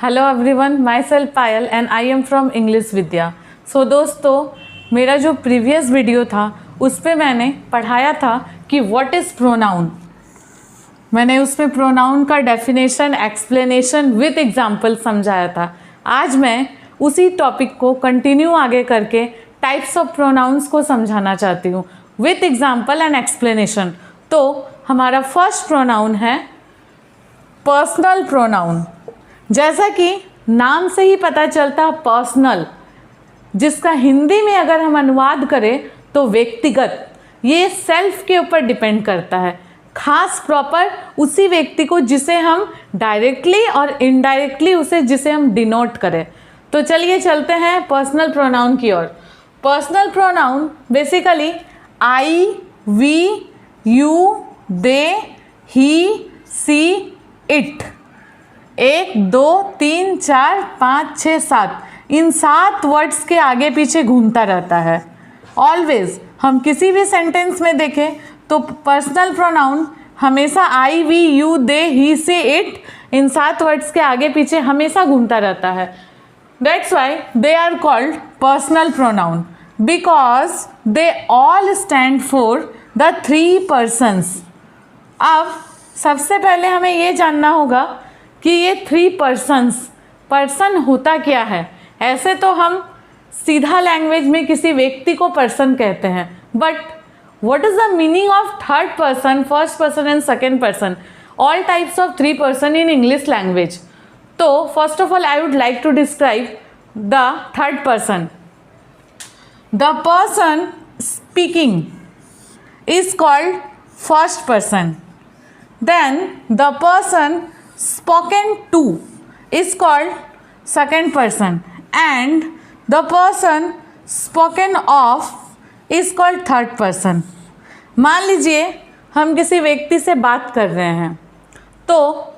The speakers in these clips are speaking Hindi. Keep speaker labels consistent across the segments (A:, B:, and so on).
A: Hello everyone, my self Payal and I am from English Vidya. So दोस्तों, मेरा जो प्रीवियस वीडियो था उस पर मैंने पढ़ाया था कि व्हाट इज़ प्रोनाउन। मैंने उसमें प्रोनाउन का डेफिनेशन, एक्सप्लेनेशन विद एग्जाम्पल समझाया था। आज मैं उसी टॉपिक को कंटिन्यू आगे करके टाइप्स ऑफ प्रोनाउंस को समझाना चाहती हूँ विथ एग्जाम्पल एंड एक्सप्लेनेशन। तो हमारा फर्स्ट प्रोनाउन है पर्सनल प्रोनाउन। जैसा कि नाम से ही पता चलता पर्सनल, जिसका हिंदी में अगर हम अनुवाद करें तो व्यक्तिगत। ये सेल्फ के ऊपर डिपेंड करता है, खास प्रॉपर उसी व्यक्ति को जिसे हम डायरेक्टली और इनडायरेक्टली जिसे हम डिनोट करें। तो चलिए चलते हैं पर्सनल प्रोनाउन की ओर। Personal pronoun basically I, we, you, they, he, she, it. 1, 2, 3, 4, 5, 6, 7 इन 7 वर्ड्स के आगे पीछे घूमता रहता है। ऑलवेज हम किसी भी सेंटेंस में देखें तो पर्सनल प्रोनाउन हमेशा I, we, you, they, he, she, it इन 7 वर्ड्स के आगे पीछे हमेशा घूमता रहता है। That's why they are called personal pronoun because they all stand for the 3 persons। अब सबसे पहले हमें ये जानना होगा कि ये 3 persons, पर्सन होता क्या है। ऐसे तो हम सीधा लैंग्वेज में किसी व्यक्ति को पर्सन कहते हैं, but what is the meaning of third person, first person and second person, all types of 3 person in English language. तो first of all I would like to describe the third person. The person speaking is called first person. Then the person spoken to is called second person, and the person spoken of is called third person. मान लीजिए हम किसी व्यक्ति से बात कर रहे हैं, तो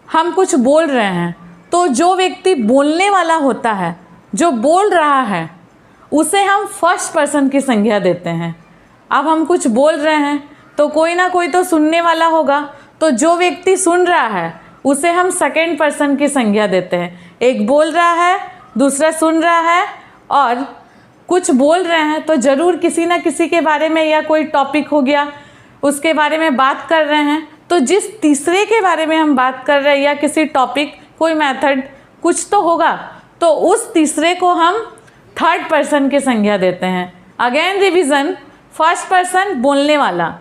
A: हम कुछ बोल रहे हैं, तो जो व्यक्ति बोलने वाला होता है, जो बोल रहा है, उसे हम फर्स्ट पर्सन की संज्ञा देते हैं। अब हम कुछ बोल रहे हैं तो कोई ना कोई तो सुनने वाला होगा, तो जो व्यक्ति सुन रहा है उसे हम सेकेंड पर्सन की संज्ञा देते हैं। एक बोल रहा है, दूसरा सुन रहा है, और कुछ बोल रहे हैं तो ज़रूर किसी ना किसी के बारे में या कोई टॉपिक हो गया उसके बारे में बात कर रहे हैं। तो जिस तीसरे के बारे में हम बात कर रहे हैं या किसी टॉपिक, कोई मेथड कुछ तो होगा, तो उस तीसरे को हम थर्ड पर्सन की संज्ञा देते हैं। अगेन रिविज़न, फर्स्ट पर्सन बोलने वाला,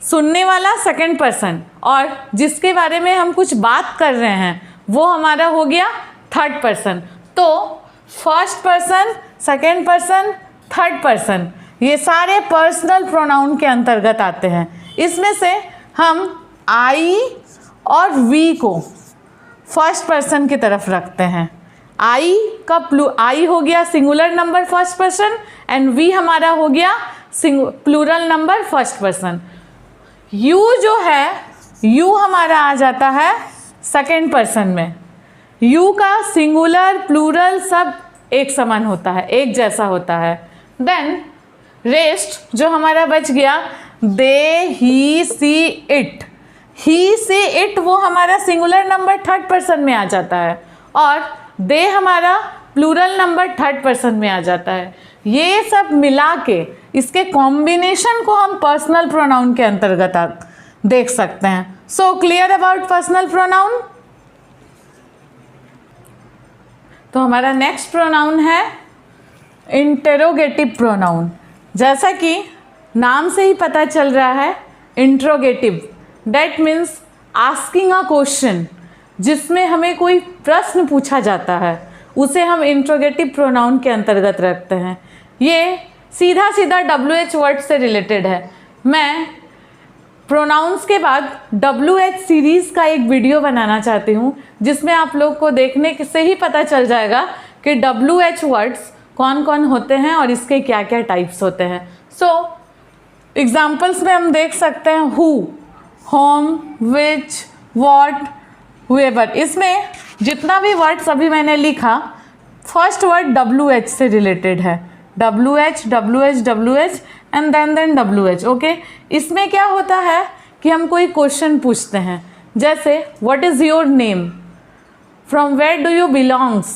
A: सुनने वाला सेकंड पर्सन, और जिसके बारे में हम कुछ बात कर रहे हैं वो हमारा हो गया थर्ड पर्सन। तो first person, second person, third person, ये सारे पर्सनल प्रोनाउन के अंतर्गत आते हैं। इसमें से हम आई और वी को फर्स्ट पर्सन की तरफ रखते हैं। आई हो गया singular number first person, and we हमारा हो गया plural number first person. You जो है, यू हमारा आ जाता है सेकेंड पर्सन में। यू का सिंगुलर प्लूरल सब एक समान होता है, एक जैसा होता है। देन रेस्ट जो हमारा बच गया, दे, he, she, it. He, she, it वो हमारा सिंगुलर नंबर थर्ड पर्सन में आ जाता है, और दे हमारा प्लूरल नंबर थर्ड पर्सन में आ जाता है। ये सब मिला के इसके कॉम्बिनेशन को हम पर्सनल प्रोनाउन के अंतर्गत देख सकते हैं। So clear about personal pronoun. तो हमारा नेक्स्ट प्रोनाउन है इंटेरोगेटिव प्रोनाउन। जैसा कि नाम से ही पता चल रहा है, interrogative, that means asking a question, जिसमें हमें कोई प्रश्न पूछा जाता है, उसे हम इंट्रोगेटिव प्रोनाउन के अंतर्गत रखते हैं। ये सीधा सीधा WH वर्ड से रिलेटेड है। मैं प्रोनाउंस के बाद WH सीरीज़ का एक वीडियो बनाना चाहती हूँ, जिसमें आप लोग को देखने से ही पता चल जाएगा कि WH वर्ड्स कौन कौन होते हैं और इसके क्या क्या टाइप्स होते हैं। सो एग्जाम्पल्स में हम देख सकते हैं who, whom, which, what, whoever. इसमें जितना भी वर्ड्स अभी मैंने लिखा, फर्स्ट वर्ड WH से रिलेटेड है। WH, WH, WH and then WH। Okay, इसमें क्या होता है कि हम कोई क्वेश्चन पूछते हैं, जैसे what is your name, from where do you belongs,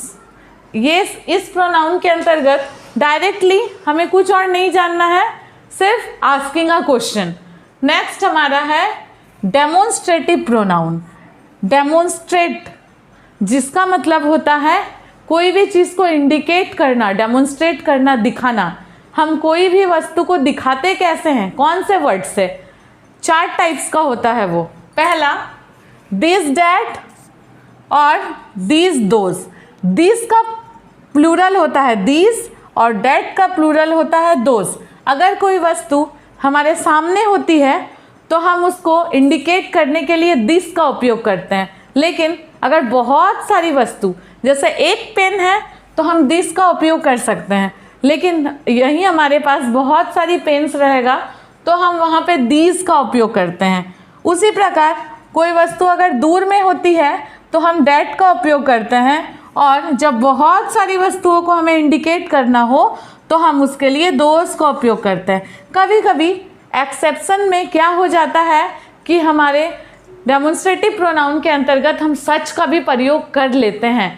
A: ये इस प्रोनाउन के अंतर्गत डायरेक्टली हमें कुछ और नहीं जानना है, सिर्फ आस्किंग अ क्वेश्चन। नेक्स्ट हमारा है डेमोन्स्ट्रेटिव प्रोनाउन। डेमोन्स्ट्रेट जिसका मतलब होता है कोई भी चीज़ को इंडिकेट करना, डेमोन्स्ट्रेट करना, दिखाना। हम कोई भी वस्तु को दिखाते कैसे हैं, कौन से वर्ड से? 4 टाइप्स का होता है वो। पहला दिस डैट और दीज दोज। दिस का प्लूरल होता है दिस और डैट का प्लूरल होता है दोज। अगर कोई वस्तु हमारे सामने होती है तो हम उसको इंडिकेट करने के लिए दिस का उपयोग करते हैं, लेकिन अगर बहुत सारी वस्तु जैसे एक पेन है तो हम दिस का उपयोग कर सकते हैं, लेकिन यही हमारे पास बहुत सारी पेन्स रहेगा तो हम वहाँ पे दीज का उपयोग करते हैं। उसी प्रकार कोई वस्तु अगर दूर में होती है तो हम डैट का उपयोग करते हैं, और जब बहुत सारी वस्तुओं को हमें इंडिकेट करना हो तो हम उसके लिए दोज का उपयोग करते हैं। कभी कभी एक्सेप्शन में क्या हो जाता है कि हमारे डेमोन्स्ट्रेटिव प्रोनाउन के अंतर्गत हम सच का भी प्रयोग कर लेते हैं।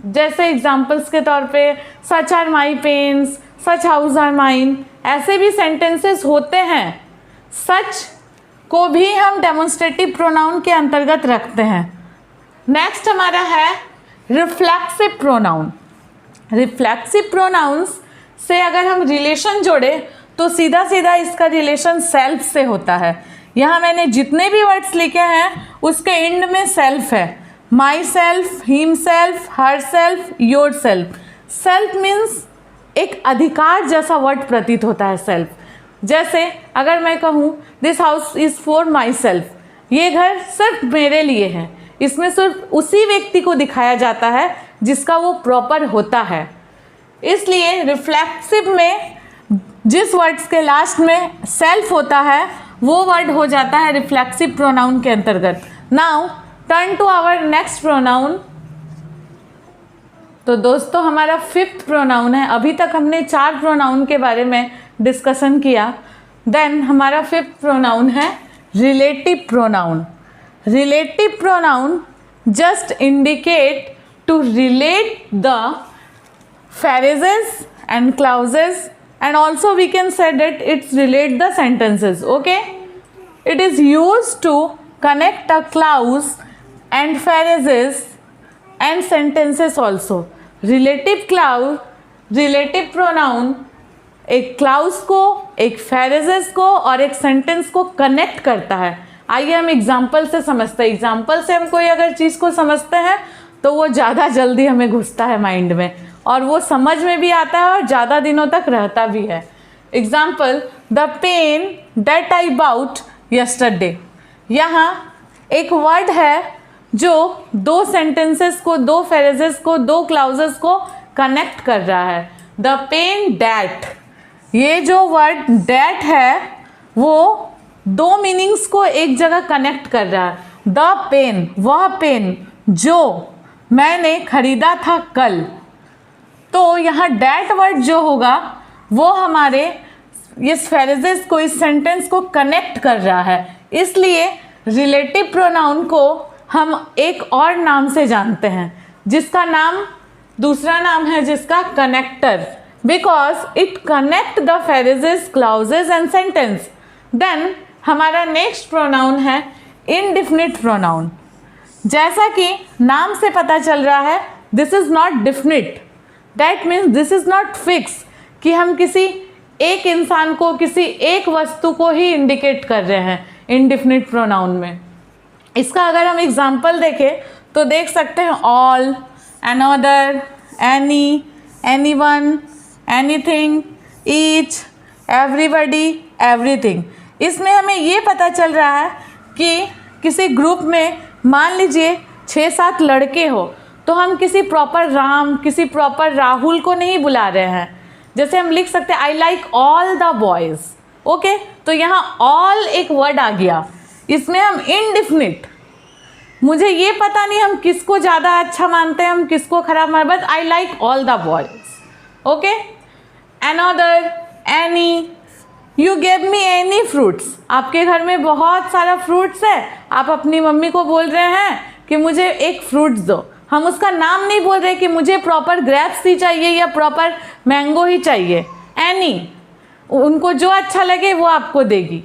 A: जैसे एग्जाम्पल्स के तौर पे such are my pens, such house are mine, ऐसे भी सेंटेंसेस होते हैं। सच को भी हम डेमोन्स्ट्रेटिव प्रोनाउन के अंतर्गत रखते हैं। नेक्स्ट हमारा है रिफ्लेक्सिव प्रोनाउन। रिफ्लेक्सिव प्रोनाउंस से अगर हम रिलेशन जोड़े तो सीधा सीधा इसका रिलेशन सेल्फ से होता है। यहाँ मैंने जितने भी वर्ड्स लिखे हैं उसके एंड में सेल्फ है। My self, him self, her self, your self. Self means एक अधिकार जैसा वर्ड प्रतीत होता है सेल्फ। जैसे अगर मैं कहूँ this house is for my self, ये घर सिर्फ मेरे लिए है, इसमें सिर्फ उसी व्यक्ति को दिखाया जाता है जिसका वो प्रॉपर होता है। इसलिए रिफ्लेक्सिव में जिस वर्ड्स के लास्ट में सेल्फ होता है वो वर्ड हो जाता है रिफ्लेक्सिव प्रोनाउन के अंतर्गत। Now turn to our next pronoun. तो दोस्तों हमारा 5th प्रोनाउन है। अभी तक हमने 4 प्रोनाउन के बारे में डिस्कशन किया। देन हमारा 5th प्रोनाउन है relative pronoun. Relative pronoun just indicate to relate the phrases and clauses, and also we can say that it's relate the sentences. Okay, it is used to connect a clause and phrases and sentences also. relative clause, relative pronoun एक clause को, एक phrases को और एक sentence को connect करता है। आइए हम एग्जाम्पल से समझते हैं। एग्जाम्पल से हम कोई अगर चीज़ को समझते हैं तो वो ज़्यादा जल्दी हमें घुसता है माइंड में, और वो समझ में भी आता है और ज़्यादा दिनों तक रहता भी है। Example the pen that I bought yesterday. यहाँ एक वर्ड है जो 2 सेंटेंसेस को, 2 फ्रेजेस को, 2 क्लाउजेस को कनेक्ट कर रहा है। द पेन डैट, ये जो वर्ड डैट है वो 2 मीनिंग्स को एक जगह कनेक्ट कर रहा है। द पेन, वह पेन जो मैंने खरीदा था कल। तो यहाँ डैट वर्ड जो होगा वो हमारे इस फ्रेजेस को, इस सेंटेंस को कनेक्ट कर रहा है। इसलिए रिलेटिव प्रोनाउन को हम एक और नाम से जानते हैं, जिसका नाम, दूसरा नाम है जिसका connector, because it connect the phrases, clauses and sentence. Then हमारा नेक्स्ट प्रोनाउन है इनडिफिनिट प्रोनाउन। जैसा कि नाम से पता चल रहा है this is not definite, that means this is not fix, कि हम किसी एक इंसान को, किसी एक वस्तु को ही इंडिकेट कर रहे हैं इनडिफिनिट प्रोनाउन में। इसका अगर हम एग्जाम्पल देखें तो देख सकते हैं all, another, any, anyone, anything, each, everybody, everything. इसमें हमें ये पता चल रहा है कि किसी ग्रुप में मान लीजिए 6-7 लड़के हो तो हम किसी प्रॉपर राम, किसी प्रॉपर राहुल को नहीं बुला रहे हैं। जैसे हम लिख सकते हैं I like all the boys. Okay, तो यहाँ ऑल एक वर्ड आ गया, इसमें हम इनडिफिनिट, मुझे ये पता नहीं हम किसको ज़्यादा अच्छा मानते हैं, हम किसको खराब मानते हैं, but I like all the boys. Okay, another, any, you gave me any fruits. आपके घर में बहुत सारा फ्रूट्स है, आप अपनी मम्मी को बोल रहे हैं कि मुझे एक फ्रूट्स दो। हम उसका नाम नहीं बोल रहे कि मुझे प्रॉपर ग्रेप्स ही चाहिए या प्रॉपर मैंगो ही चाहिए, एनी, उनको जो अच्छा लगे वो आपको देगी।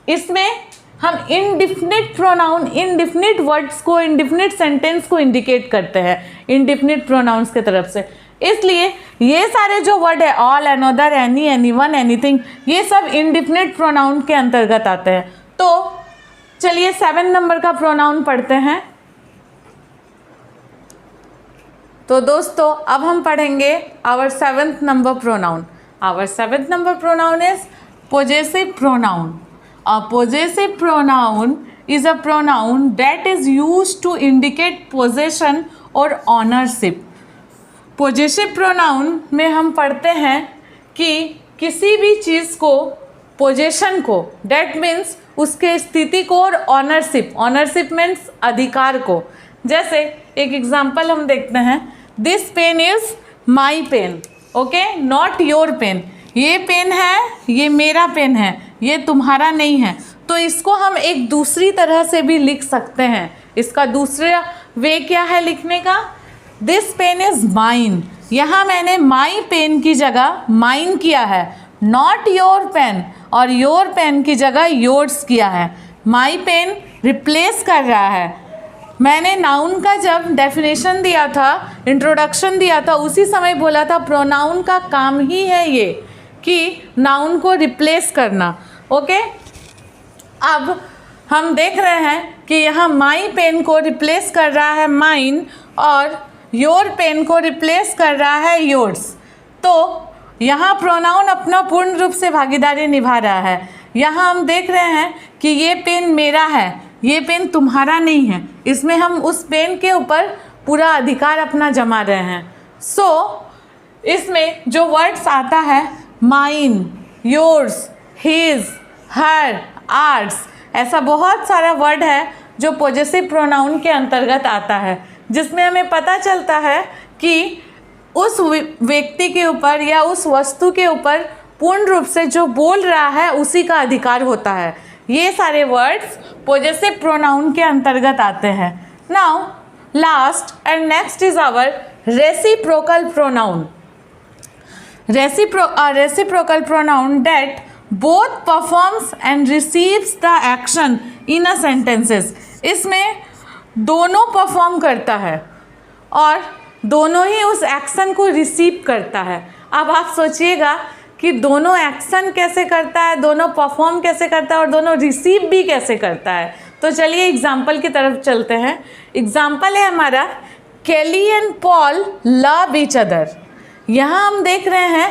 A: इसमें हम इनडिफिनिट प्रोनाउन, इनडिफिनिट वर्ड्स को, इनडिफिनिट सेंटेंस को इंडिकेट करते हैं इनडिफिनिट प्रोनाउंस के तरफ से। इसलिए ये सारे जो वर्ड है, all, another, any, anyone, anything, ये सब इनडिफिनिट प्रोनाउन के अंतर्गत आते हैं। तो चलिए 7 नंबर का प्रोनाउन पढ़ते हैं। तो दोस्तों अब हम पढ़ेंगे our 7th number pronoun. Our 7th number pronoun is possessive pronoun. A possessive pronoun is a pronoun that is used to indicate possession or ownership. Possessive pronoun में हम पढ़ते हैं कि किसी भी चीज़ को, पोजेशन को, that means उसके स्थिति को, और ऑनरशिप, ऑनरशिप मीन्स अधिकार को। जैसे एक एग्जाम्पल हम देखते हैं, this pen is my pen, okay, not your pen. ये पेन है, ये मेरा पेन है, ये तुम्हारा नहीं है। तो इसको हम एक दूसरी तरह से भी लिख सकते हैं। इसका दूसरा वे क्या है लिखने का? This pen is mine. यहाँ मैंने माई पेन की जगह माइन किया है, नॉट योर पेन, और योर पेन की जगह योर्स किया है। माई पेन रिप्लेस कर रहा है। मैंने नाउन का जब डेफिनेशन दिया था, इंट्रोडक्शन दिया था, उसी समय बोला था प्रोनाउन का काम ही है ये कि नाउन को रिप्लेस करना। ओके, अब हम देख रहे हैं कि यहाँ माई पेन को रिप्लेस कर रहा है माइन, और योर पेन को रिप्लेस कर रहा है योर्स। तो यहाँ प्रोनाउन अपना पूर्ण रूप से भागीदारी निभा रहा है। यहाँ हम देख रहे हैं कि ये पेन मेरा है, ये पेन तुम्हारा नहीं है। इसमें हम उस पेन के ऊपर पूरा अधिकार अपना जमा रहे हैं। सो इसमें जो वर्ड्स आता है, माइन, योर्स, हिज, हर, आर्स, ऐसा बहुत सारा वर्ड है जो पॉजेसिव प्रोनाउन के अंतर्गत आता है, जिसमें हमें पता चलता है कि उस व्यक्ति के ऊपर या उस वस्तु के ऊपर पूर्ण रूप से जो बोल रहा है उसी का अधिकार होता है। ये सारे वर्ड्स पॉजेसिव प्रोनाउन के अंतर्गत आते हैं। Now last and next is our reciprocal pronoun. Reciprocal pronoun that both performs and receives the action in a sentences। इसमें दोनों परफॉर्म करता है और दोनों ही उस एक्शन को रिसीव करता है। अब आप सोचिएगा कि दोनों एक्शन कैसे करता है, दोनों परफॉर्म कैसे करता है और दोनों रिसीव भी कैसे करता है। तो चलिए एग्जाम्पल की तरफ चलते हैं। एग्जाम्पल है हमारा, केली and Paul love each other. यहाँ हम देख रहे हैं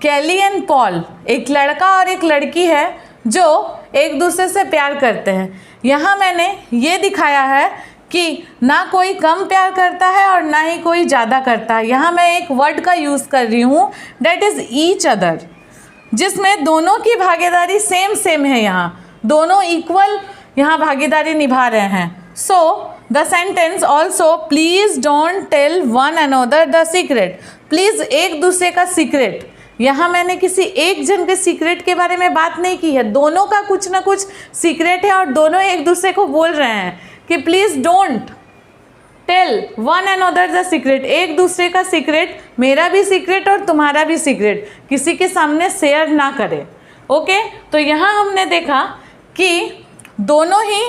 A: केली एंड पॉल, एक लड़का और एक लड़की है जो एक दूसरे से प्यार करते हैं। यहाँ मैंने ये दिखाया है कि ना कोई कम प्यार करता है और ना ही कोई ज़्यादा करता है। यहाँ मैं एक वर्ड का यूज़ कर रही हूँ, डेट इज़ ईच अदर, जिसमें दोनों की भागीदारी सेम है। यहाँ दोनों इक्वल यहाँ भागीदारी निभा रहे हैं। So the sentence also, please don't tell one another the secret. Please एक दूसरे का सीक्रेट, यहाँ मैंने किसी एक जन के सीक्रेट के बारे में बात नहीं की है, दोनों का कुछ ना कुछ सीक्रेट है और दोनों एक दूसरे को बोल रहे हैं कि please don't tell one another the secret. एक दूसरे का सीक्रेट, मेरा भी सीक्रेट और तुम्हारा भी सीक्रेट, किसी के सामने शेयर ना करें। ओके, तो यहाँ हमने देखा कि दोनों ही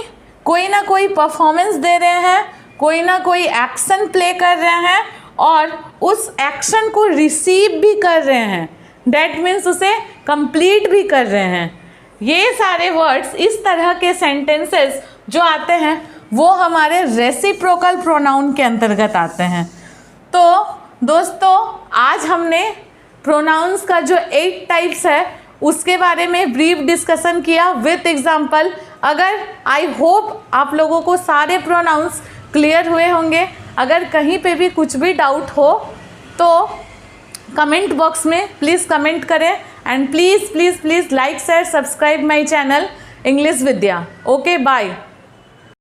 A: कोई ना कोई परफॉर्मेंस दे रहे हैं, कोई ना कोई एक्शन प्ले कर रहे हैं और उस एक्शन को रिसीव भी कर रहे हैं। डैट मीन्स उसे कंप्लीट भी कर रहे हैं। ये सारे वर्ड्स, इस तरह के सेंटेंसेस जो आते हैं वो हमारे रेसिप्रोकल प्रोनाउन के अंतर्गत आते हैं। तो दोस्तों आज हमने प्रोनाउंस का जो 8 टाइप्स है उसके बारे में ब्रीफ डिस्कशन किया विथ एग्जाम्पल। अगर आई होप आप लोगों को सारे प्रोनाउंस क्लियर हुए होंगे। अगर कहीं पे भी कुछ भी डाउट हो तो कमेंट बॉक्स में प्लीज़ कमेंट करें and please like share subscribe my channel English Vidya. Okay, bye.